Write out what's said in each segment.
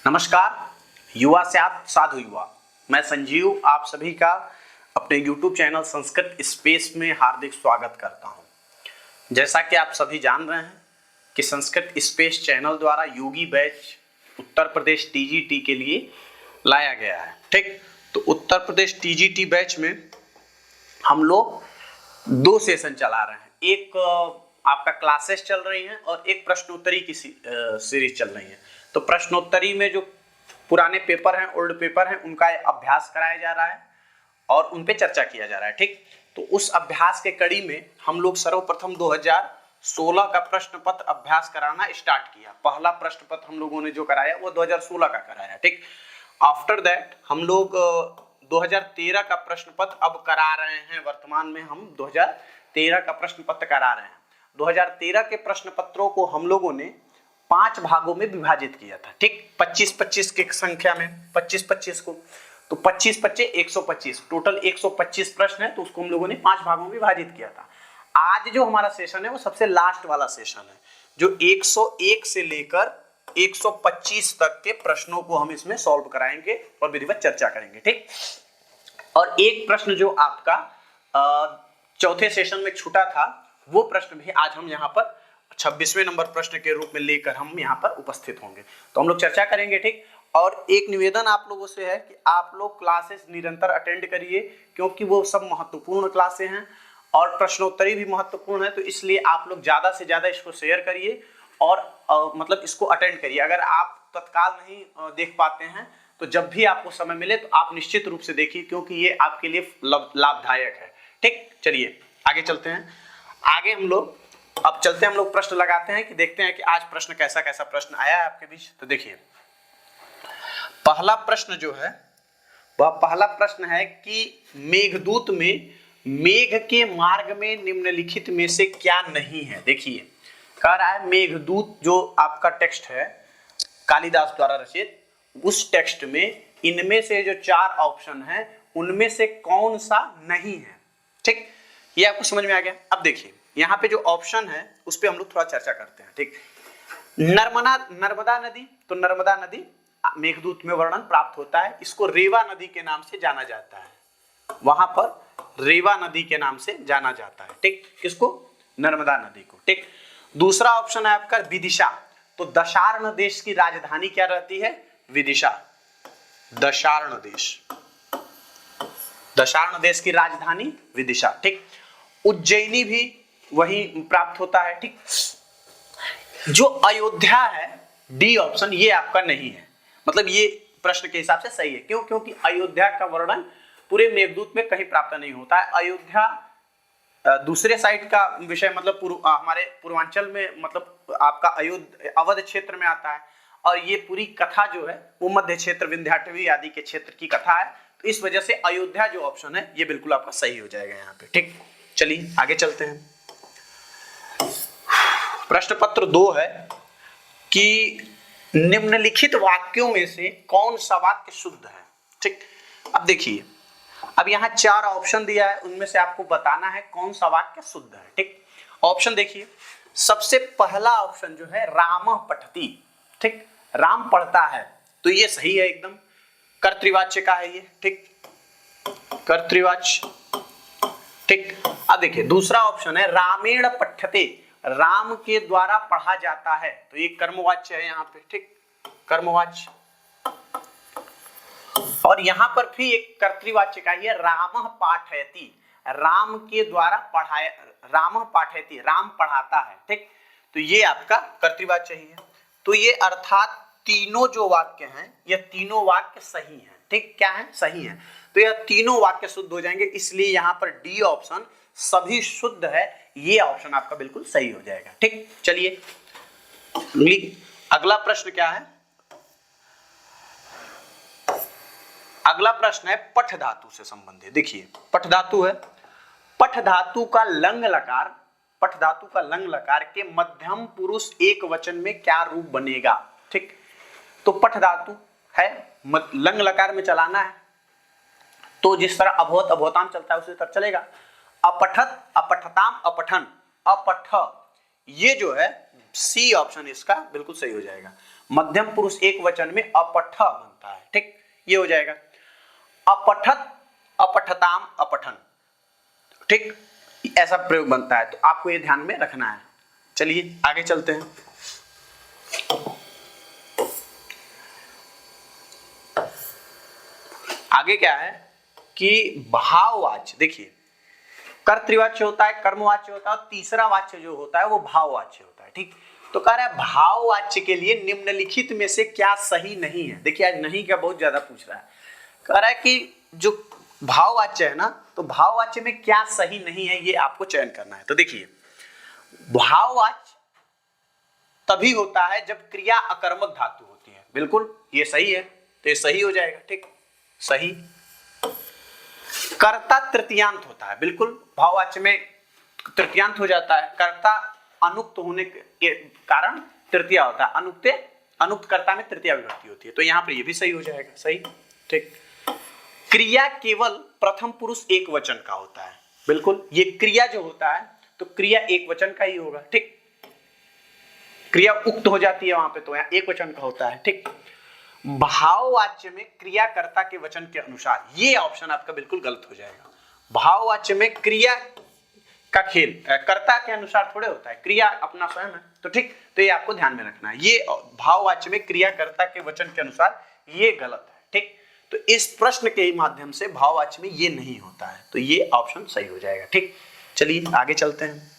नमस्कार, युवा से आप साधु युवा। मैं संजीव आप सभी का अपने YouTube चैनल संस्कृत स्पेस में हार्दिक स्वागत करता हूं। जैसा कि आप सभी जान रहे हैं कि संस्कृत स्पेस चैनल द्वारा योगी बैच उत्तर प्रदेश TGT के लिए लाया गया है। ठीक, तो उत्तर प्रदेश TGT बैच में हम लोग 2 सेशन चला रहे हैं। एक आपका क्लासेस चल रही हैं और एक प्रश्नोत्तरी की सीरीज चल रही है। तो प्रश्नोत्तरी में जो पुराने पेपर हैं, ओल्ड पेपर हैं, उनका अभ्यास कराया जा रहा है और उन पे चर्चा किया जा रहा है। ठीक, तो उस अभ्यास के कड़ी में हम लोग सर्वप्रथम 2016 का प्रश्न पत्र अभ्यास कराना स्टार्ट किया। पहला प्रश्न पत्र हम लोगों ने जो कराया वो 2016 का कराया। ठीक, आफ्टर दैट हम लोग 2013 का प्रश्न पत्र अब करा रहे हैं। वर्तमान में हम 2013 का प्रश्न पत्र करा रहे हैं। 2013 के प्रश्न पत्रों को हम लोगों ने 5 भागों में विभाजित किया था। ठीक, 25-25 की संख्या में 25-25 को, तो 25-25 125, टोटल 125 प्रश्न है, तो उसको हम लोगों ने 5 भागों में विभाजित किया था। आज जो हमारा सेशन है वो सबसे लास्ट वाला सेशन है, जो 101 से लेकर 125 तक के प्रश्नों को हम इसमें सॉल्व कराएंगे और विधिवत चर्चा करेंगे। ठीक, और एक प्रश्न जो आपका चौथे सेशन में छूटा था, वो प्रश्न भी आज हम यहाँ पर 26वें नंबर प्रश्न के रूप में लेकर हम यहाँ पर उपस्थित होंगे, तो हम लोग चर्चा करेंगे। ठीक, और एक निवेदन आप लोगों से है कि आप लोग क्लासेस निरंतर अटेंड करिए, क्योंकि वो सब महत्वपूर्ण क्लासें हैं और प्रश्नोत्तरी भी महत्वपूर्ण है। तो इसलिए आप लोग ज्यादा से ज्यादा इसको शेयर करिए और मतलब इसको अटेंड करिए। अगर आप तत्काल नहीं देख पाते हैं तो जब भी आपको समय मिले तो आप निश्चित रूप से देखिए, क्योंकि ये आपके लिए लाभदायक है। ठीक, चलिए आगे चलते हैं। आगे हम लोग प्रश्न लगाते हैं कि देखते हैं कि आज प्रश्न कैसा प्रश्न आया है आपके बीच। तो देखिए, पहला प्रश्न जो है वह पहला प्रश्न है कि मेघदूत में मेघ के मार्ग में निम्नलिखित में से क्या नहीं है। देखिए, कह रहा है मेघदूत जो आपका टेक्स्ट है कालिदास द्वारा रचित, उस टेक्स्ट में इनमें से जो 4 ऑप्शन हैं उनमें से कौन सा नहीं है। ठीक, ये आपको समझ में आ गया। अब देखिए, यहाँ पे जो ऑप्शन है उस पे हम लोग थोड़ा चर्चा करते हैं। ठीक, नर्मदा नदी, तो नर्मदा नदी मेघदूत में वर्णन प्राप्त होता है। इसको रेवा नदी के नाम से जाना जाता है, वहां पर रेवा नदी के नाम से जाना जाता है। ठीक, किसको? नर्मदा नदी को। ठीक, दूसरा ऑप्शन है आपका विदिशा, तो दशार्ण देश की राजधानी क्या रहती है? विदिशा। दशार्ण देश की राजधानी विदिशा। ठीक, उज्जैनी भी वही प्राप्त होता है। ठीक, जो अयोध्या है डी ऑप्शन, ये आपका नहीं है। मतलब ये प्रश्न के हिसाब से सही है। क्यों? क्योंकि अयोध्या का वर्णन पूरे मेघदूत में कहीं प्राप्त नहीं होता है। अयोध्या दूसरे साइड का विषय, मतलब हमारे पूर्वांचल में, मतलब आपका अवध क्षेत्र में आता है, और ये पूरी कथा जो है वो मध्य क्षेत्र, विंध्याटवी आदि के क्षेत्र की कथा है। तो इस वजह से अयोध्या जो ऑप्शन है ये बिल्कुल आपका सही हो जाएगा यहाँ पे। ठीक, चलिए आगे चलते हैं। प्रश्न पत्र 2 है कि निम्नलिखित वाक्यों में से कौन सा वाक्य शुद्ध है। ठीक, अब देखिए, अब यहाँ 4 ऑप्शन दिया है, उनमें से आपको बताना है कौन सा वाक्य शुद्ध है। ठीक, ऑप्शन देखिए, सबसे पहला ऑप्शन जो है राम पठति। ठीक, राम पढ़ता है, तो ये सही है एकदम, कर्तृवाच्य का है ये। ठीक, कर्तृवाच्य। ठीक, अब देखिए दूसरा ऑप्शन है रामेण पठ्यते, राम के द्वारा पढ़ा जाता है, तो ये कर्मवाच्य है यहाँ पे। ठीक, कर्मवाच्य। और यहाँ पर भी एक कर्तृवाच्य का है राम पाठयति, राम के द्वारा पढ़ाया, राम पाठयति, राम पढ़ाता है। ठीक, तो ये आपका कर्तृवाच्य ही है। तो ये अर्थात तीनों जो वाक्य हैं ये तीनों वाक्य सही हैं। ठीक, क्या है? सही है। तो यह तीनों वाक्य शुद्ध हो जाएंगे, इसलिए यहाँ पर डी ऑप्शन सभी शुद्ध है, ये ऑप्शन आपका बिल्कुल सही हो जाएगा। ठीक, चलिए अगला प्रश्न क्या है? अगला प्रश्न है पठ धातु से संबंधित। देखिए, पठ धातु है, पठ धातु का लंग लकार, पठ धातु का लंग लकार के मध्यम पुरुष एक वचन में क्या रूप बनेगा। ठीक, तो पठ धातु है, लंग लकार में चलाना है, तो जिस तरह अभोत अभोताम चलता है उसी तरह चलेगा। अपठत, अपठताम, अपठन, अपठ, ये जो है सी ऑप्शन इसका बिल्कुल सही हो जाएगा। मध्यम पुरुष एक वचन में अपठ बनता है, ठीक, ये हो जाएगा। अपठत, अपठताम, अपठन, ठीक, ऐसा प्रयोग बनता है, तो आपको ये ध्यान में रखना है। चलिए आगे चलते हैं। आगे क्या है कि भाववाच्य, देखिए कर्तृवाच्य होता है, कर्मवाच्य होता है, और तीसरा वाच्य जो होता है वो भाववाच्य होता है, ठीक। तो कह रहा है भाववाच्य के लिए निम्नलिखित में से क्या सही नहीं है। देखिए आज नहीं क्या बहुत ज्यादा पूछ रहा है। कह रहा है कि जो भाववाच्य है ना, तो भाववाच्य में क्या सही नहीं है ये आपको चयन करना है। तो देखिए भाववाच्य तभी होता है जब क्रिया अकर्मक धातु होती है, बिल्कुल ये सही है, तो ये सही हो जाएगा, ठीक, सही। कर्ता तृतीयांत होता है, बिल्कुल भाववाच्य में तृतीयांत हो जाता है। कर्ता अनुक्त होने के कारण तृतीया होता है, अनुक्त कर्ता में तृतीया विभक्ति होती है, तो यहां पर ये भी सही हो जाएगा, सही, ठीक। क्रिया केवल प्रथम पुरुष एक वचन का होता है, बिल्कुल ये क्रिया जो होता है तो क्रिया एक वचन का ही होगा, ठीक। क्रिया उक्त हो जाती है वहां पे, तो यहाँ एक वचन का होता है, ठीक। भाववाच्य में क्रियाकर्ता के वचन के अनुसार, ये ऑप्शन आपका बिल्कुल गलत हो जाएगा। भाववाच्य में क्रिया का खेल कर्ता के अनुसार थोड़े होता है, क्रिया अपना स्वयं है, तो ठीक, तो ये आपको ध्यान में रखना है। ये भाववाच्य में क्रियाकर्ता के वचन के अनुसार ये गलत है, ठीक। तो इस प्रश्न के माध्यम से भाववाच्य में ये नहीं होता है, तो ये ऑप्शन सही हो जाएगा, ठीक। चलिए आगे चलते हैं।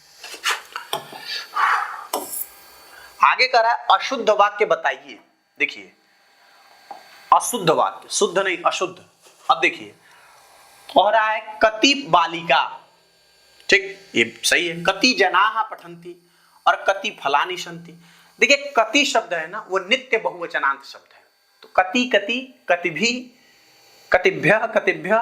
आगे कह रहा है अशुद्ध वाक्य बताइए। देखिए अशुद्ध वाक्य, शुद्ध नहीं अशुद्ध। अब देखिए कह रहा है कति बालिका, ठीक, ये सही है। कति जनाः पठन्ति और कति फलानि सन्ति। देखिए कति शब्द है ना, वो नित्य बहुवचनांत शब्द है, तो कति कति, कतिभि, कतिभ्यः, कतिभ्यः,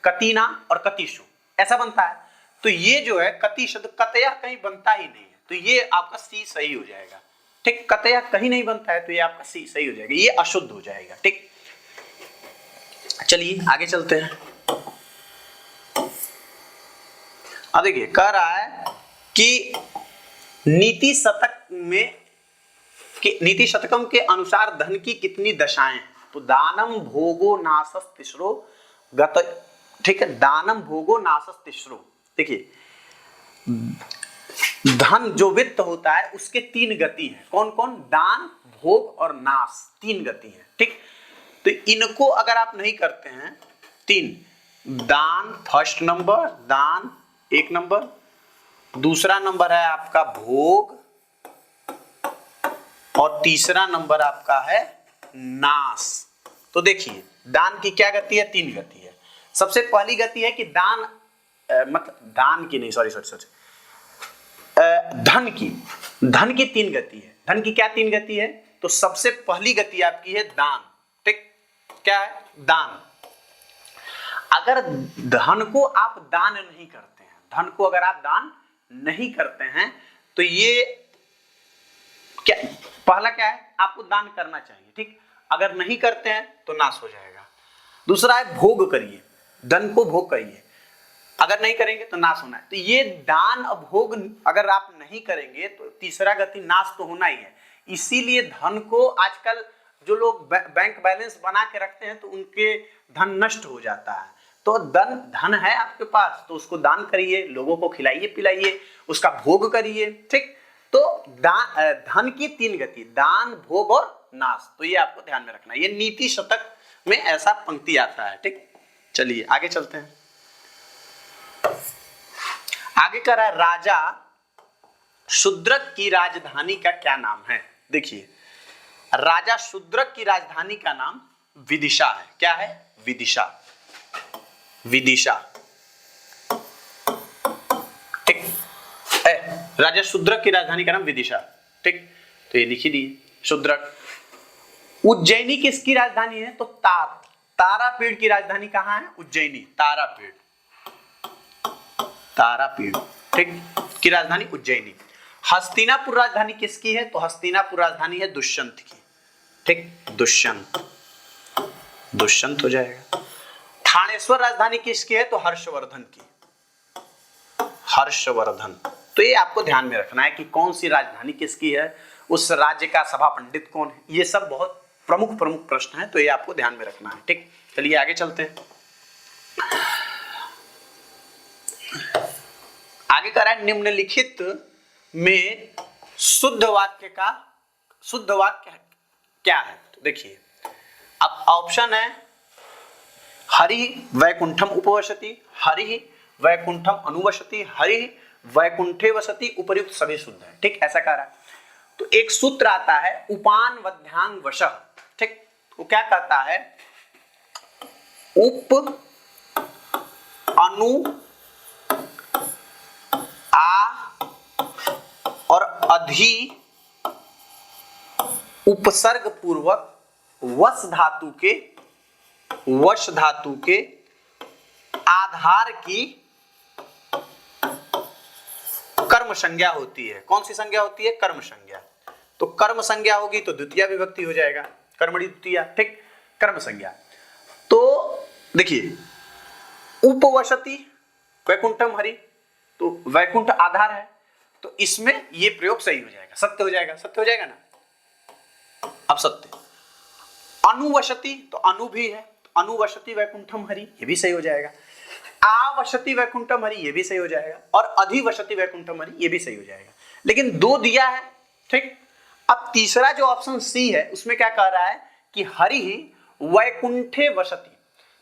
कतिना और कतिषु ऐसा बनता है। तो ये जो है कति शब्द कतया कहीं बनता ही नहीं है, तो ये आपका सी सही हो जाएगा, ठीक। कतया कहीं नहीं बनता है, तो ये आपका सी सही हो जाएगा, ये अशुद्ध हो जाएगा, ठीक। चलिए आगे चलते हैं। अब देखिए कह रहा है कि नीति शतकम के अनुसार धन की कितनी दशाएं हैं। तो दानम भोगो नासस तिसरो गत, ठीक है, दानम भोगो नासस तिसरो। देखिए धन जो वित्त होता है उसके तीन गति हैं, कौन कौन, दान, भोग और नाश, तीन गति हैं, ठीक। तो इनको अगर आप नहीं करते हैं, तीन, दान फर्स्ट नंबर, दान एक नंबर, दूसरा नंबर है आपका भोग, और तीसरा नंबर आपका है नाश। तो देखिए दान की क्या गति है, तीन गति है। सबसे पहली गति है कि दान मतलब दान की नहीं, सॉरी धन की तीन गति है। धन की क्या तीन गति है, तो सबसे पहली गति आपकी है दान, ठीक, क्या है, दान। अगर धन को आप दान नहीं करते हैं, धन को अगर आप दान नहीं करते हैं, तो ये क्या, पहला क्या है, आपको दान करना चाहिए, ठीक। अगर नहीं करते हैं तो नाश हो जाएगा। दूसरा है भोग करिए, धन को भोग करिए, अगर नहीं करेंगे तो नाश होना है। तो ये दान और भोग अगर आप नहीं करेंगे तो तीसरा गति नाश तो होना ही है। इसीलिए धन को आजकल जो लोग बैंक बैलेंस बना के रखते हैं तो उनके धन नष्ट हो जाता है। तो धन है आपके पास तो उसको दान करिए, लोगों को खिलाइए पिलाइए, उसका भोग करिए, ठीक। तो धन की तीन गति, दान, भोग और नाश, तो ये आपको ध्यान में रखना है। ये नीति शतक में ऐसा पंक्ति आता है, ठीक। चलिए आगे चलते हैं। आगे कह रहा है राजा शूद्रक की राजधानी का क्या नाम है। देखिए राजा शूद्रक की राजधानी का नाम विदिशा है। क्या है, विदिशा, विदिशा, ठीक। राजा शूद्रक की राजधानी का नाम विदिशा, ठीक। तो ये लिखी दी शूद्रक। उज्जैनी किसकी राजधानी है, तो तारापीठ की राजधानी कहां है, उज्जैनी, तारापीठ, तारापीठ, ठीक, की राजधानी उज्जैनी। हस्तिनापुर राजधानी किसकी है, तो हस्तिनापुर राजधानी है दुष्यंत की, ठीक, दुष्यंत, दुष्यंत हो जाएगा। थानेश्वर राजधानी किसकी है, तो हर्षवर्धन की, हर्षवर्धन, तो ये आपको ध्यान में रखना है कि कौन सी राजधानी किसकी है, उस राज्य का सभा पंडित कौन है, ये सब बहुत प्रमुख प्रश्न है, तो ये आपको ध्यान में रखना है। ठीक, चलिए आगे चलते हैं। आगे कह रहा है निम्नलिखित में शुद्ध वाक्य क्या है। तो देखिए अब ऑप्शन है हरि वैकुंठम उपवसति, हरि वैकुंठम अनुवसति, हरि वैकुंठे वसति, उपर्युक्त सभी शुद्ध है। ठीक, ऐसा कह रहा है। तो एक सूत्र आता है उपान वध्यांग वशः। ठीक, वो क्या कहता है, उप अनु आ और अधि उपसर्ग पूर्वक वश धातु के आधार की कर्म संज्ञा होती है। कौन सी संज्ञा होती है, कर्म संज्ञा। तो कर्म संज्ञा होगी तो द्वितीय विभक्ति हो जाएगा, कर्मणि द्वितीय। ठीक, कर्म संज्ञा। तो देखिए उपवसति वैकुंठम हरि, तो वैकुंठ आधार है, तो इसमें ये प्रयोग सही हो जाएगा, सत्य हो जाएगा, सत्य हो जाएगा ना। अब सत्य। अनुवसति, तो अनु भी है, तो अनुवसति वैकुंठम हरि, ये भी सही हो जाएगा। आवसति वैकुंठम हरि, ये भी सही हो जाएगा। और अधिवसति वैकुंठम हरि, ये भी सही हो जाएगा। लेकिन दो दिया है। ठीक, अब तीसरा जो ऑप्शन सी है उसमें क्या कह रहा है कि हरि वैकुंठे वसति,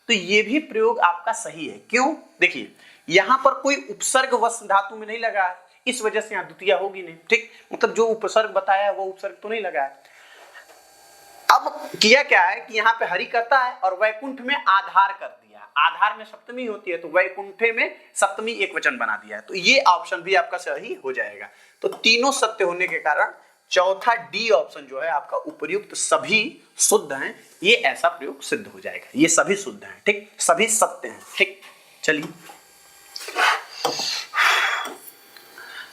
तो ये भी प्रयोग आपका सही है। क्यों, देखिए यहां पर कोई उपसर्ग वश धातु में नहीं लगा है, इस वजह से यहां द्वितीय होगी नहीं। ठीक, मतलब जो उपसर्ग बताया है वो उपसर्ग तो नहीं लगा है। अब किया क्या है कि यहाँ पे हरि करता है और वैकुंठ में आधार कर दिया, आधार में सप्तमी होती है तो वैकुंठे में सप्तमी एक वचन बना दिया है, तो ये ऑप्शन भी आपका सही हो जाएगा। तो तीनों सत्य होने के कारण चौथा डी ऑप्शन जो है आपका उपर्युक्त सभी शुद्ध हैं, ये ऐसा प्रयोग सिद्ध हो जाएगा। ये सभी शुद्ध हैं। ठीक, सभी सत्य हैं। ठीक, चलिए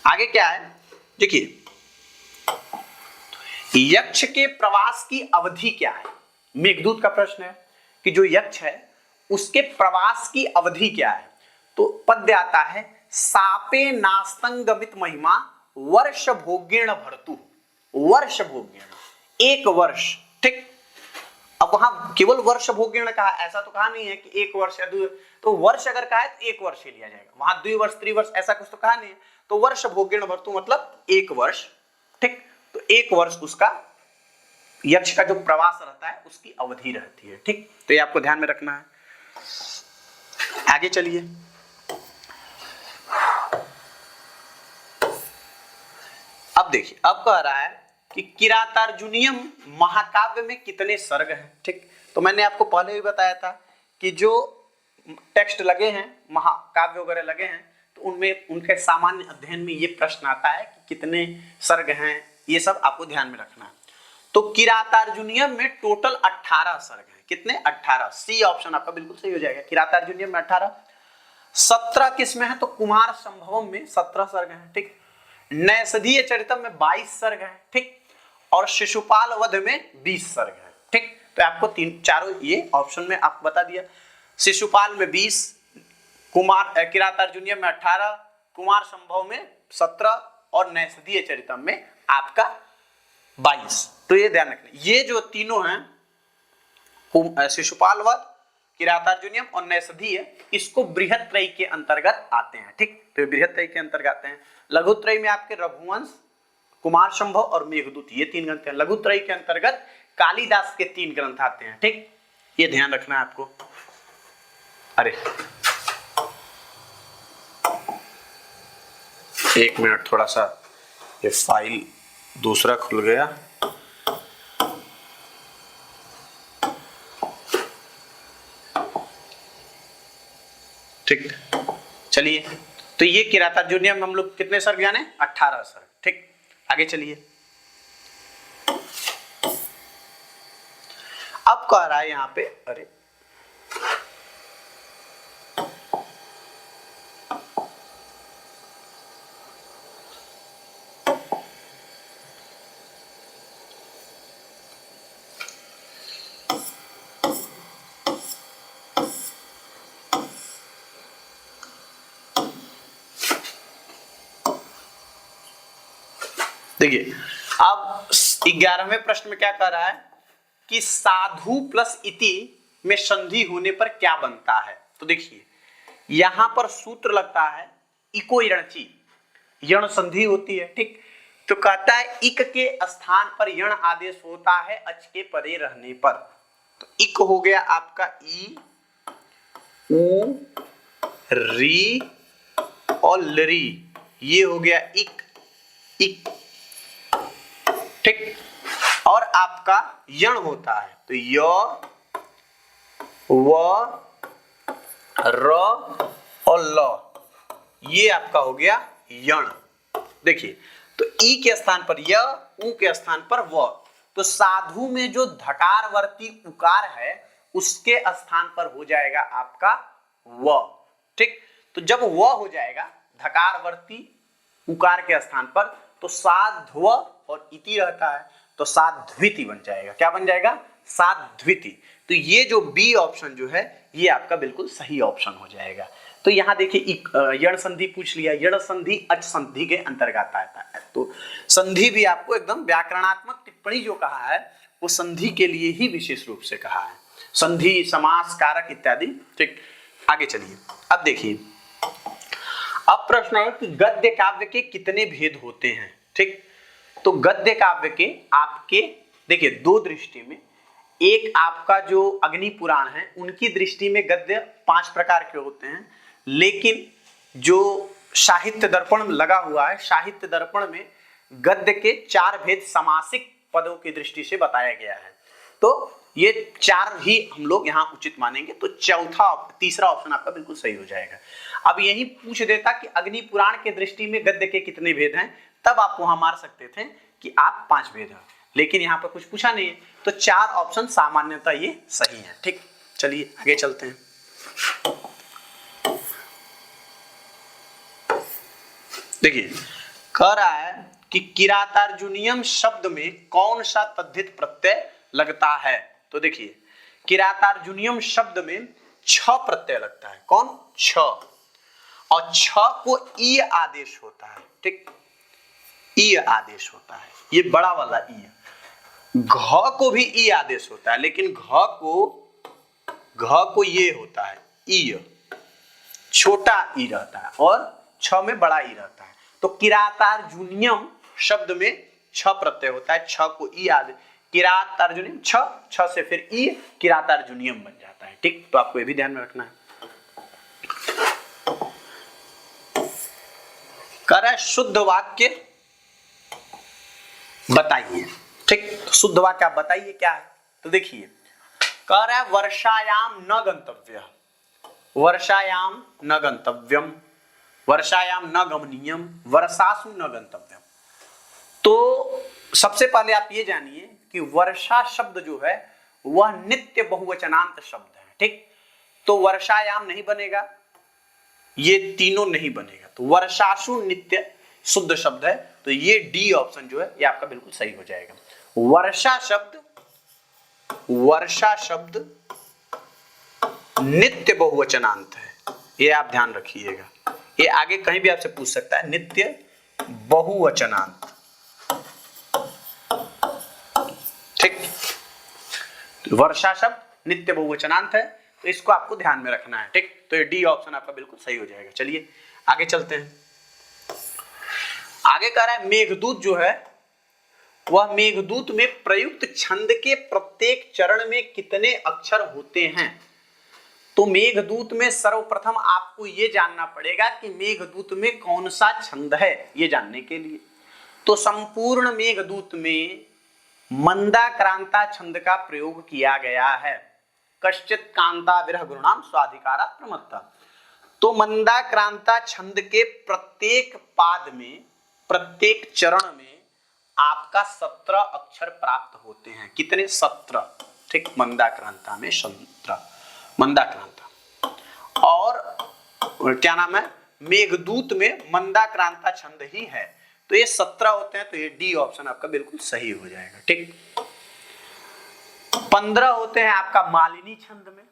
आगे क्या है, देखिए यक्ष के प्रवास की अवधि क्या है। मेघदूत का प्रश्न है कि जो यक्ष है उसके प्रवास की अवधि क्या है। तो पद्य आता है सापे नास्तंगमित महिमा वर्ष भोग्येण भरतु, वर्ष भोग्येण, एक वर्ष। ठीक, अब वहां केवल वर्ष भोग्येण कहा, ऐसा तो कहा नहीं है कि एक वर्ष या दो, तो वर्ष अगर कहा है तो एक वर्ष ही लिया जाएगा, वहां द्विवर्ष त्रिवर्ष ऐसा कुछ तो कहा नहीं है। तो वर्ष भोग्येण भरतु मतलब एक वर्ष। ठीक, तो एक वर्ष उसका यक्ष का जो प्रवास रहता है उसकी अवधि रहती है। ठीक, तो ये आपको ध्यान में रखना है। आगे चलिए, अब देखिए अब कह रहा है कि किरातार्जुनीयम महाकाव्य में कितने सर्ग हैं। ठीक, तो मैंने आपको पहले भी बताया था कि जो टेक्स्ट लगे हैं, महाकाव्य वगैरह लगे हैं, तो उनमें उनके सामान्य अध्ययन में ये प्रश्न आता है कि कितने सर्ग हैं, ये सब आपको ध्यान में रखना है। तो किरातार्जुनीयम में टोटल 18 सर्ग हैं। कितने, 18। सी ऑप्शन आपका बिल्कुल सही हो जाएगा। किरातार्जुनीयम में 18। 17 किसमें है, तो कुमार संभवम में 17 सर्ग हैं। ठीक, नैषधीय चरितम में 22 सर्ग हैं। ठीक, और शिशुपाल वध में 20 सर्ग हैं। ठीक, तो आपको चारों ये ऑप्शन में आपको बता दिया। शिशुपाल में 20, कुमार किरातार्जुनीयम में 18, कुमार संभव में 17 और नैषधीय चरितम में आपका 22। तो ये ध्यान रखना, ये जो तीनों हैं शिशुपाल वध, किरातार्जुनीयम और नैषधीय, इसको बृहत्त्रयी के अंतर्गत आते हैं। ठीक, तो बृहत्त्रयी के अंतर्गत आते हैं। लघुत्रयी में आपके रघुवंश, कुमार संभव और मेघदूत, ये 3 ग्रंथ हैं। लघुत्रयी के अंतर्गत कालिदास के 3 ग्रंथ आते हैं। ठीक, ये ध्यान रखना है आपको। अरे एक मिनट, थोड़ा सा ये फाइल दूसरा खुल गया। ठीक, चलिए, तो ये किरातार्जुनीयम हम लोग कितने सर्ग जाने, 18 सर्ग। ठीक, आगे चलिए। अब कह रहा है यहां पे, अरे देखिए अब 11वें प्रश्न में क्या कह रहा है कि साधु प्लस इति में संधि होने पर क्या बनता है। तो देखिए यहां पर सूत्र लगता है इको यणची, यण संधि होती है, ठीक। तो कहता है इक के स्थान पर यण आदेश होता है अच के परे रहने पर। तो इक हो गया आपका ई उ री और लरी, ये हो गया इक इक, ठीक। और आपका यण होता है तो य व र और ल, ये आपका हो गया यण। देखिए तो ई के स्थान पर य, उ के स्थान पर व, तो साधु में जो धकारवर्ती उकार है उसके स्थान पर हो जाएगा आपका व, ठीक। तो जब व हो जाएगा धकारवर्ती उकार के स्थान पर तो साध्व और इति रहता है तो साध्विति बन जाएगा। क्या बन जाएगा? साध्विति। तो ये जो बी ऑप्शन जो है ये आपका बिल्कुल सही ऑप्शन हो जाएगा। तो यहां देखिए यण संधि पूछ लिया, यण संधि अच संधि के अंतर्गत आता है। तो संधि भी आपको एकदम व्याकरणात्मक टिप्पणी जो कहा है वो संधि के लिए ही विशेष रूप से कहा है, संधि समास कारक इत्यादि, ठीक। आगे चलिए अब देखिए, अब प्रश्न है कि गद्य काव्य के कितने भेद होते हैं, ठीक। तो गद्य काव्य के आपके देखिए दो दृष्टि में, एक आपका जो अग्नि पुराण है उनकी दृष्टि में गद्य 5 प्रकार के होते हैं, लेकिन जो साहित्य दर्पण लगा हुआ है, साहित्य दर्पण में गद्य के 4 भेद समासिक पदों की दृष्टि से बताया गया है। तो ये 4 ही हम लोग यहाँ उचित मानेंगे। तो तीसरा ऑप्शन आपका बिल्कुल सही हो जाएगा। अब यही पूछ देता कि अग्नि पुराण के दृष्टि में गद्य के कितने भेद हैं, तब आप वहां मार सकते थे कि आप 5 भेद हैं, लेकिन यहाँ पर कुछ पूछा नहीं है तो 4 ऑप्शन सामान्यतः ये सही है, ठीक। चलिए आगे चलते हैं। देखिए कह रहा है कि किरातार्जुनियम शब्द में कौन सा तद्धित प्रत्यय लगता है। तो देखिए किरातार्जुनियम शब्द में 6 प्रत्यय लगता है। कौन? 6, और 6 को ई आदेश होता है, ठीक। ई आदेश होता है, ये बड़ा वाला ई है। घ को भी ई आदेश होता है, लेकिन घ को ये होता है ई, छोटा ई रहता है और 6 में बड़ा ई रहता है। तो किरातार्जुनियम शब्द में 6 प्रत्यय होता है, 6 को ई आदेश, किरातार्जुनियम 6 से फिर ई किरातार्जुनियम बन जाता है, ठीक। तो आपको ये भी ध्यान में रखना है। कह रहा है शुद्ध वाक्य बताइए, ठीक। तो शुद्ध वाक्य आप बताइए क्या है। तो देखिए कह रहा है वर्षायाम न गंतव्य, वर्षायाम न गंतव्यम, वर्षायाम न गमनीयम, वर्षासु न गंतव्यम। तो सबसे पहले आप ये जानिए कि वर्षा शब्द जो है वह नित्य बहुवचनांत शब्द है, ठीक। तो वर्षायाम नहीं बनेगा, ये तीनों नहीं बनेगा। तो वर्षासु नित्य शुद्ध शब्द है, तो ये डी ऑप्शन जो है ये आपका बिल्कुल सही हो जाएगा। वर्षा शब्द नित्य बहुवचनांत है, ये आप ध्यान रखिएगा। ये आगे कहीं भी आपसे पूछ सकता है, नित्य बहुवचनांत, ठीक। वर्षा शब्द नित्य बहुवचनांत है, तो इसको आपको ध्यान में रखना है, ठीक। तो ये डी ऑप्शन आपका बिल्कुल सही हो जाएगा। चलिए आगे चलते हैं। आगे कह रहा है मेघदूत जो है वह मेघदूत में प्रयुक्त छंद के प्रत्येक चरण में कितने अक्षर होते हैं। तो मेघदूत में सर्वप्रथम आपको यह जानना पड़ेगा कि मेघदूत में कौन सा छंद है। ये जानने के लिए तो संपूर्ण मेघदूत में मंदाक्रांता छंद का प्रयोग किया गया है। कश्चित कांता विरह गुरुणाम स्वाधिकारा प्रमत्ता। तो मंदाक्रांता छंद के प्रत्येक पाद में, प्रत्येक चरण में आपका 17 अक्षर प्राप्त होते हैं। कितने? 17, ठीक। मंदाक्रांता में 17 मंदाक्रांता, और क्या नाम है, मेघदूत में मंदाक्रांता छंद ही है, तो ये 17 होते हैं। तो ये डी ऑप्शन आपका बिल्कुल सही हो जाएगा, ठीक। 15 होते हैं आपका मालिनी छंद में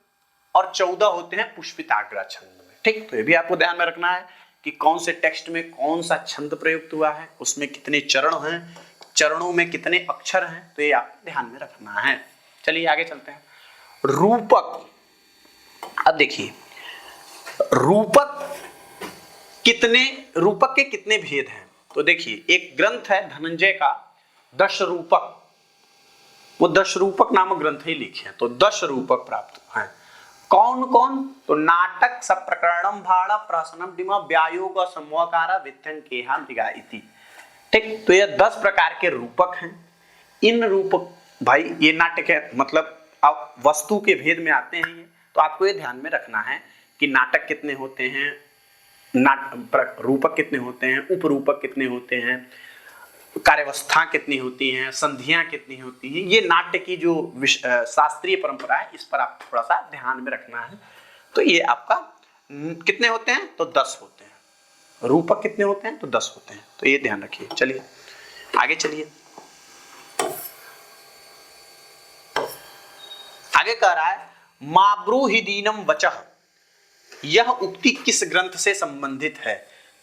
और 14 होते हैं पुष्पिताग्रा छंद में, ठीक। तो ये भी आपको ध्यान में रखना है कि कौन से टेक्स्ट में कौन सा छंद प्रयुक्त हुआ है, उसमें कितने चरण हैं, चरणों में कितने अक्षर हैं, तो ये आपको ध्यान में रखना है। चलिए आगे चलते हैं। रूपक, अब देखिए रूपक के कितने भेद हैं। तो देखिए एक ग्रंथ है धनंजय का दश रूपक, वो दश रूपक नामक ग्रंथ ही लिखे हैं, तो 10 रूपक प्राप्त हैं। कौन कौन, तो नाटक, सप्रकरणम, भाड़ा, प्रहसनम, डिमा, व्यायोग, समूहकारा, विथ्यं, केहा, मृगा इति। ठीक, तो ये 10 प्रकार के रूपक हैं। इन रूपक, भाई ये नाटक है, मतलब अब वस्तु के भेद में आते हैं ये, तो आपको ये ध्यान में रखना है कि नाटक कितने होते हैं, रूपक कितने होते हैं, उपरूपक कितने होते हैं, कार्यवस्था कितनी होती हैं, संधियां कितनी होती हैं। ये नाट्य की जो शास्त्रीय परंपरा है, इस पर आप थोड़ा सा ध्यान में रखना है। तो ये आपका कितने होते हैं, तो 10 होते हैं। रूपक कितने होते हैं, तो 10 होते हैं, तो ये ध्यान रखिए। चलिए आगे चलिए। आगे कह रहा है माब्रूहिदीनम वचः, यह उक्ति किस ग्रंथ से संबंधित है,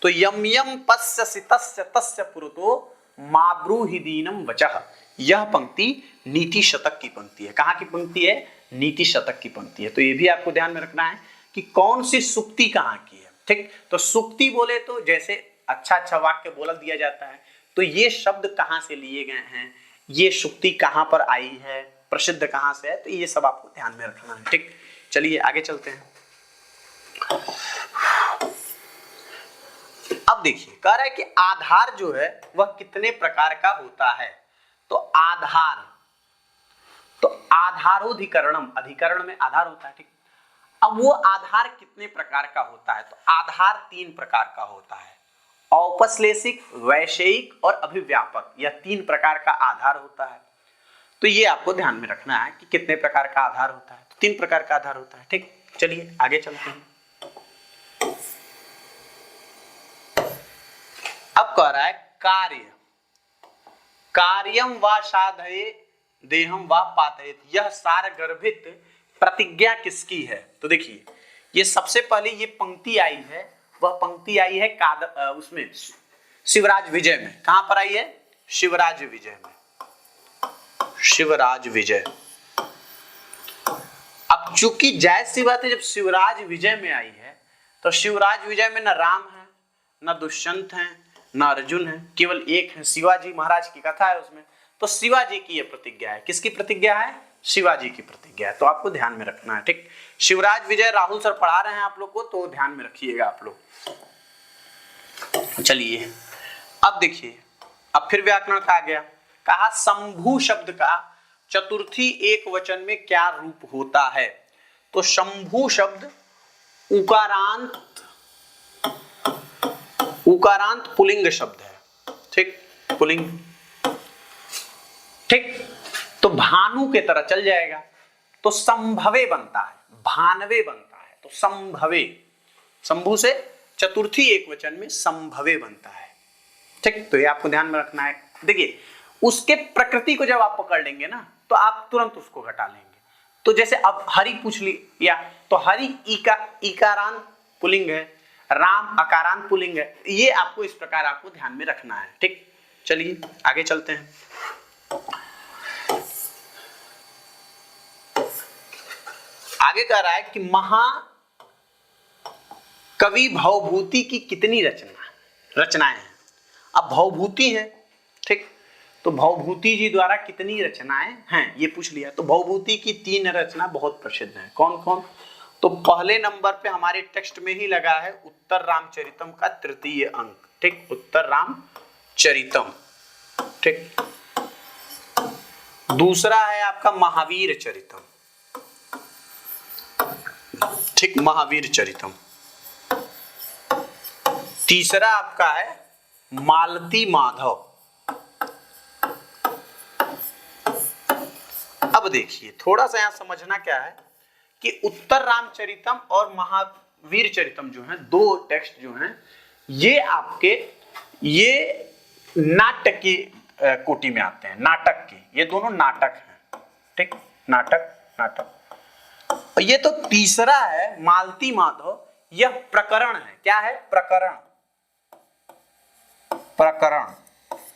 तो यम यम पश्यसि तस्य तस्य पुरतो माब्रूहिदीनम वचः। यह पंक्ति नीति शतक की पंक्ति है। कहाँ की पंक्ति है, नीति शतक की पंक्ति है। तो ये भी आपको ध्यान में रखना है कि कौन सी सुक्ति कहाँ की है। ठीक, तो सुक्ति बोले तो जैसे अच्छा अच्छा वाक्य बोला दिया जाता है, तो ये शब्द कहाँ से लिए गए हैं, ये सुक्ति कहाँ पर आई है, प्रसिद्ध कहाँ से है, तो ये सब आपको ध्यान में रखना है। ठीक, चलिए आगे चलते हैं। अब देखिए कह रहा है कि आधार जो है वह कितने प्रकार का होता है, तो आधारोधिकरणम, अधिकरण में आधार होता है। ठीक, अब वो आधार कितने प्रकार का होता है, तो आधार 3 प्रकार का होता है, औपश्लेषिक, वैषयिक और अभिव्यापक, यह 3 प्रकार का आधार होता है। तो ये आपको ध्यान में रखना है कि कितने प्रकार का आधार होता है, तो 3 प्रकार का आधार होता है। ठीक, चलिए आगे चलते हैं। अब कह रहा है कार्यम व साधये देहम व पातयेत, यह सार गर्भित प्रतिज्ञा किसकी है। तो देखिए ये सबसे पहले ये पंक्ति आई है, वह पंक्ति आई है उसमें शिवराज विजय में। कहां पर आई है, शिवराज विजय में, शिवराज विजय। अब चूंकि जायज सी बात है, जब शिवराज विजय में आई है तो शिवराज विजय में न राम है, न दुष्यंत है, न अर्जुन है, केवल एक है, शिवाजी महाराज की कथा है उसमें। तो शिवाजी की यह प्रतिज्ञा है। किसकी प्रतिज्ञा है, शिवाजी की प्रतिज्ञा है। तो आपको ध्यान में रखना है। ठीक, शिवराज विजय राहुल सर पढ़ा रहे हैं आप लोग को, तो ध्यान में रखिएगा आप लोग। चलिए अब देखिए, अब फिर व्याकरण का आ गया। कहा शंभु शब्द का चतुर्थी एक वचन में क्या रूप होता है, तो शंभु शब्द उकारांत पुलिंग शब्द है। ठीक, पुलिंग। ठीक, तो भानु के तरह चल जाएगा, तो संभवे बनता है, भानवे बनता है, तो संभवे, शंभु से चतुर्थी एक वचन में संभवे बनता है। ठीक, तो ये आपको ध्यान में रखना है। देखिए उसके प्रकृति को जब आप पकड़ लेंगे ना, तो आप तुरंत उसको घटा लेंगे। तो जैसे अब हरि पूछ लिया, तो हरि इकारांत पुलिंग है, राम अकारांत पुलिंग है। ये आपको इस प्रकार आपको ध्यान में रखना है। ठीक, चलिए आगे चलते हैं। आगे कह रहा है कि महाकवि भवभूति की कितनी रचनाएं हैं। अब भवभूति है, ठीक, तो भवभूति जी द्वारा कितनी रचनाएं हैं ये पूछ लिया। तो भवभूति की 3 रचना बहुत प्रसिद्ध हैं। कौन कौन, तो पहले नंबर पे हमारे टेक्स्ट में ही लगा है उत्तर रामचरितम का 3य अंक। ठीक, उत्तर रामचरितम। ठीक, दूसरा है आपका महावीर चरितम। ठीक, महावीर चरितम। तीसरा आपका है मालती माधव। अब देखिए थोड़ा सा यहां समझना क्या है कि उत्तर रामचरितम और महावीर चरितम जो हैं, 2 टेक्स्ट जो हैं, ये आपके ये नाटक की कोटि में आते हैं, नाटक की। ये दोनों नाटक हैं। ठीक, नाटक। और ये तो तीसरा है मालती माधव, यह प्रकरण है। क्या है, प्रकरण। प्रकरण।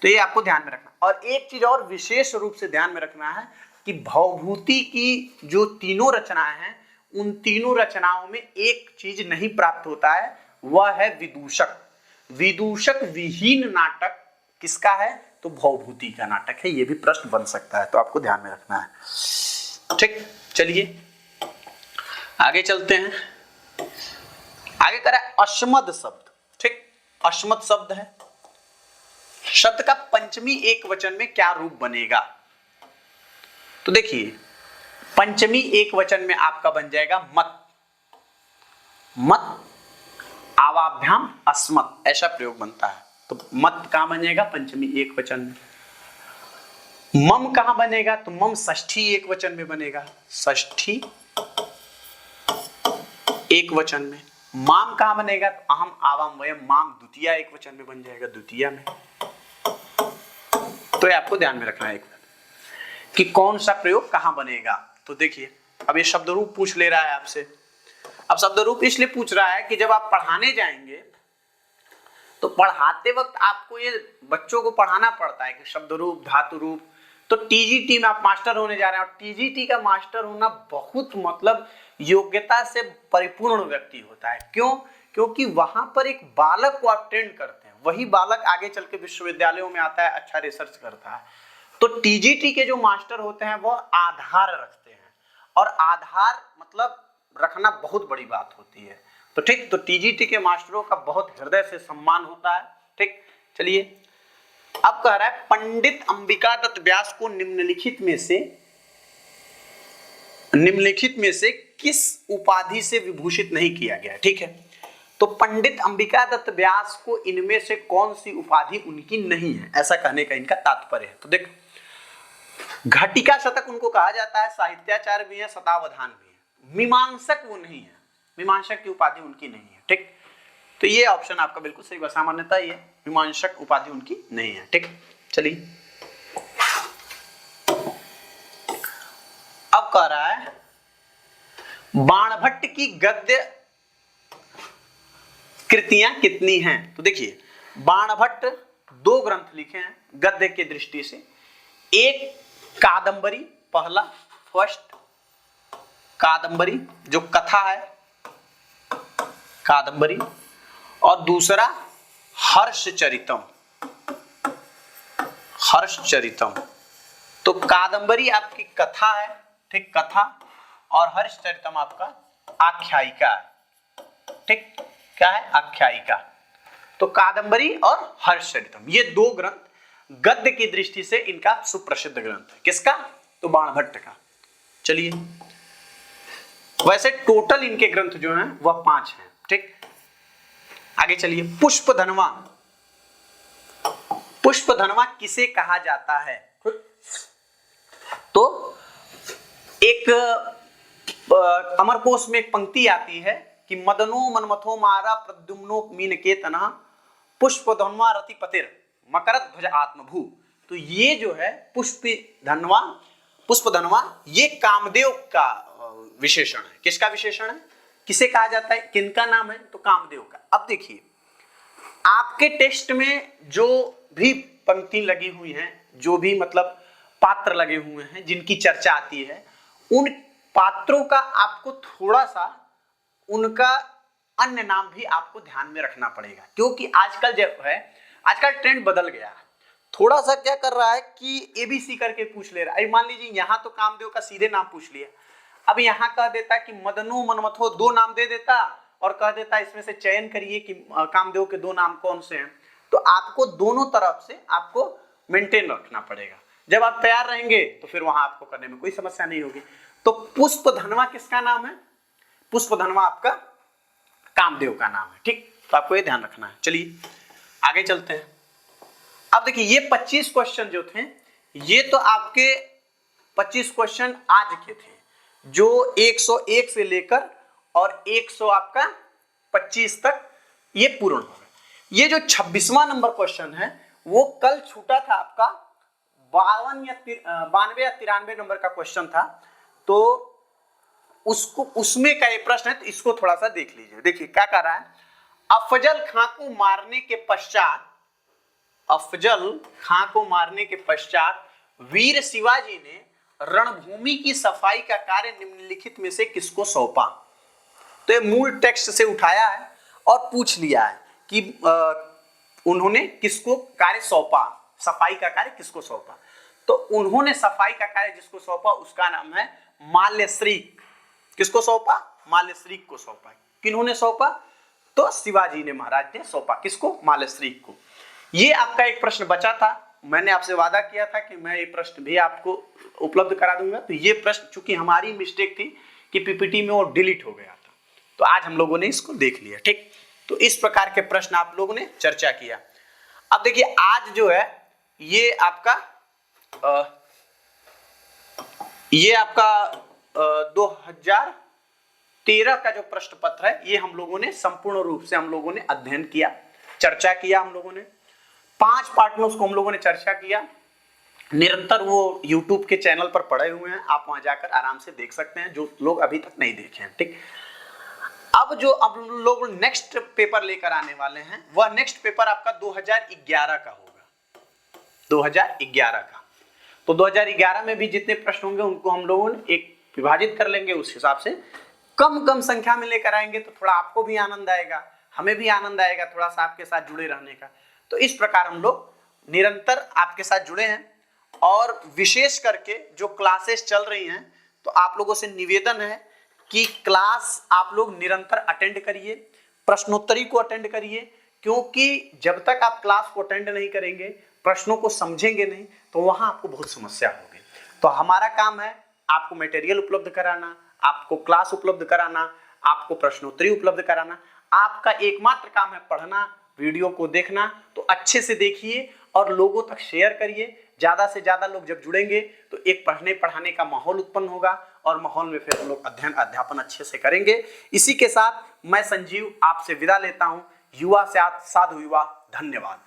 तो ये आपको ध्यान में रखना। और एक चीज और विशेष रूप से ध्यान में रखना है कि भवभूति की जो तीनों रचनाएं हैं, उन तीनों रचनाओं में एक चीज नहीं प्राप्त होता है, वह है विदूषक। विदूषक विहीन नाटक किसका है? तो भवभूति का नाटक है। ये भी प्रश्न बन सकता है, तो आपको ध्यान में रखना है। ठीक, चलिए आगे चलते हैं। आगे करा अश्मद शब्द। ठीक, अश्मद शब्द है। शब्द का पंचमी एक वचन में क्या रूप बनेगा? तो देखिए, पंचमी एक वचन में आपका बन जाएगा मत। मत आवाभ्याम अस्मत्, ऐसा प्रयोग बनता है। तो मत कहां बनेगा? पंचमी एक वचन में। मम कहां बनेगा? तो मम षष्ठी एक वचन में बनेगा, षष्ठी एक वचन में। माम कहां बनेगा? तो अहम आवाम वयम माम द्वितीया एक वचन में बन जाएगा, द्वितीया में। तो ये आपको ध्यान में रखना है कि कौन सा प्रयोग कहां बनेगा। तो देखिए, अब ये शब्द रूप पूछ ले रहा है आपसे। अब शब्द रूप इसलिए पूछ रहा है कि जब आप पढ़ाने जाएंगे तो पढ़ाते वक्त आपको ये बच्चों को पढ़ाना पड़ता है कि शब्द रूप, धातु रूप। तो टीजीटी में आप मास्टर होने जा रहे हैं, और टीजीटी का मास्टर होना बहुत मतलब योग्यता से परिपूर्ण व्यक्ति होता है। क्यों? क्योंकि वहां पर एक बालक को आप ट्रेन करते हैं, वही बालक आगे चल के विश्वविद्यालयों में आता है, अच्छा रिसर्च करता है। तो टीजीटी के जो मास्टर होते हैं वो आधार रखते हैं, और आधार मतलब रखना बहुत बड़ी बात होती है। तो ठीक, तो टीजीटी के मास्टरों का बहुत हृदय से सम्मान होता है। ठीक, चलिए अब कह रहा है पंडित अंबिका दत्त व्यास को निम्नलिखित में से किस उपाधि से विभूषित नहीं किया गया? ठीक है, तो पंडित अंबिका दत्त व्यास को इनमें से कौन सी उपाधि उनकी नहीं है, ऐसा कहने का इनका तात्पर्य है। तो देखो, घटिका शतक उनको कहा जाता है, साहित्याचार्य भी है, शतावधान भी है। मीमांसक वो नहीं है, मीमांसक की उपाधि उनकी नहीं है। ठीक, तो ये ऑप्शन आपका बिल्कुल सही, सामान्यता ये मीमांसक उपाधि उनकी नहीं है। ठीक, चलिए अब कह रहा है बाणभट्ट की गद्य कृतियां कितनी हैं? तो देखिए, बाणभट्ट 2 ग्रंथ लिखे हैं गद्य के दृष्टि से। एक कादंबरी, पहला फर्स्ट कादंबरी जो कथा है, कादंबरी, और दूसरा हर्षचरितम। हर्षचरितम, तो कादंबरी आपकी कथा है, ठीक, कथा, और हर्षचरितम आपका आख्यायिका है। ठीक, क्या है? आख्यायिका। तो कादंबरी और हर्षचरितम ये 2 ग्रंथ गद्य की दृष्टि से इनका सुप्रसिद्ध ग्रंथ है। किसका? तो बाणभट्ट का। चलिए, वैसे टोटल इनके ग्रंथ जो हैं वह 5 हैं। ठीक, आगे चलिए। पुष्पधनवा। पुष्पधनवा किसे कहा जाता है? तो एक अमरकोश में एक पंक्ति आती है कि मदनो मनमथो मारा प्रद्युम्नो मीनकेतनः पुष्पधन्वा रतिपतिर मकरध्वज ध्वज आत्मभू। तो ये जो है पुष्पधन्वा ये कामदेव का विशेषण है। किसका विशेषण है? किसे कहा जाता है? किनका नाम है? तो कामदेव का। अब देखिए, आपके टेस्ट में जो भी पंक्ति लगी हुई हैं, जो भी मतलब पात्र लगे हुए हैं जिनकी चर्चा आती है, उन पात्रों का आपको थोड़ा सा उनका अन्य नाम भी आपको ध्यान में रखना पड़ेगा, क्योंकि आजकल जो है, आजकल ट्रेंड बदल गया है। थोड़ा सा क्या कर रहा है कि एबीसी करके पूछ ले रहा है। मान लीजिए यहाँ तो कामदेव का सीधे नाम पूछ लिया, अब यहाँ कह देता कि मदनो मनमथो 2 नाम दे देता और कह देता इसमें से चयन करिए कि कामदेव के 2 नाम कौन से हैं। तो आपको दोनों तरफ से आपको मेंटेन रखना पड़ेगा। जब आप तैयार रहेंगे तो फिर वहां आपको करने में कोई समस्या नहीं होगी। तो पुष्पधनवा किसका नाम है? पुष्पधनवा आपका कामदेव का नाम है। ठीक, तो आपको ये ध्यान रखना है। चलिए आगे चलते हैं। अब देखिए, ये 25 क्वेश्चन जो थे, ये तो आपके 25 क्वेश्चन आज के थे, जो 101 से लेकर और 100 आपका 25 तक ये पूर्ण हो गए। ये जो 26वां नंबर क्वेश्चन है वो कल छूटा था आपका, 52 या 93 नंबर का क्वेश्चन था। तो उसमें का ये प्रश्न है, तो इसको थोड़ा सा देख लीजिए। देखिए क्या कह रहा है, अफजल खां को मारने के पश्चात अफजल खां को मारने के पश्चात वीर शिवाजी ने रणभूमि की सफाई का कार्य निम्नलिखित में से किसको सौंपा? तो ये मूल टेक्स्ट से उठाया है और पूछ लिया है कि उन्होंने किसको कार्य सौंपा, सफाई का कार्य किसको सौंपा। तो उन्होंने सफाई का कार्य जिसको सौंपा उसका नाम है माल्यश्रीक। किसको सौंपा? माल्यश्रीक को सौंपा। किन्होंने सौंपा? तो शिवाजी ने महाराज ने सौंपा। किसको? माल्यश्रीक को। ये आपका एक प्रश्न बचा था, मैंने आपसे वादा किया था कि मैं ये प्रश्न भी आपको उपलब्ध करा दूंगा। तो ये प्रश्न चूंकि हमारी मिस्टेक थी कि पीपीटी में वो डिलीट हो गया था, तो आज हम लोगों ने इसको देख लिया। ठीक, तो इस प्रकार के प्रश्न आप लोगों ने चर्चा किया। अब देखिए आज जो है ये आपका 2013 का जो प्रश्न पत्र है ये हम लोगों ने संपूर्ण रूप से हम लोगों ने अध्ययन किया, चर्चा किया। हम लोगों ने 5 पार्ट में उसको हम लोगों ने चर्चा किया। निरंतर वो YouTube के चैनल पर पड़े हुए हैं, आप वहां जाकर आराम से देख सकते हैं जो लोग अभी तक नहीं देखे हैं। ठीक, अब लोग नेक्स्ट पेपर लेकर आने वाले हैं, वह नेक्स्ट पेपर आपका 2011 का होगा, 2011 का। तो 2011 में भी जितने प्रश्न होंगे उनको हम लोगों ने एक विभाजित कर लेंगे, उस हिसाब से कम संख्या में लेकर आएंगे तो थोड़ा आपको भी आनंद आएगा, हमें भी आनंद आएगा थोड़ा सा आपके साथ जुड़े रहने का। तो इस प्रकार हम लोग निरंतर आपके साथ जुड़े हैं और विशेष करके जो क्लासेस चल रही हैं तो आप लोगों से निवेदन है कि क्लास आप लोग निरंतर अटेंड करिए, प्रश्नोत्तरी को अटेंड करिए, क्योंकि जब तक आप क्लास को अटेंड नहीं करेंगे, प्रश्नों को समझेंगे नहीं, तो वहां आपको बहुत समस्या होगी। तो हमारा काम है आपको मटेरियल उपलब्ध कराना, आपको क्लास उपलब्ध कराना, आपको प्रश्नोत्तरी उपलब्ध कराना। आपका एकमात्र काम है पढ़ना, वीडियो को देखना। तो अच्छे से देखिए और लोगों तक शेयर करिए। ज्यादा से ज्यादा लोग जब जुड़ेंगे तो एक पढ़ने पढ़ाने का माहौल उत्पन्न होगा और माहौल में फिर हम लोग अध्ययन अध्यापन अच्छे से करेंगे। इसी के साथ मैं संजीव आपसे विदा लेता हूं। युवा साधु युवा, धन्यवाद।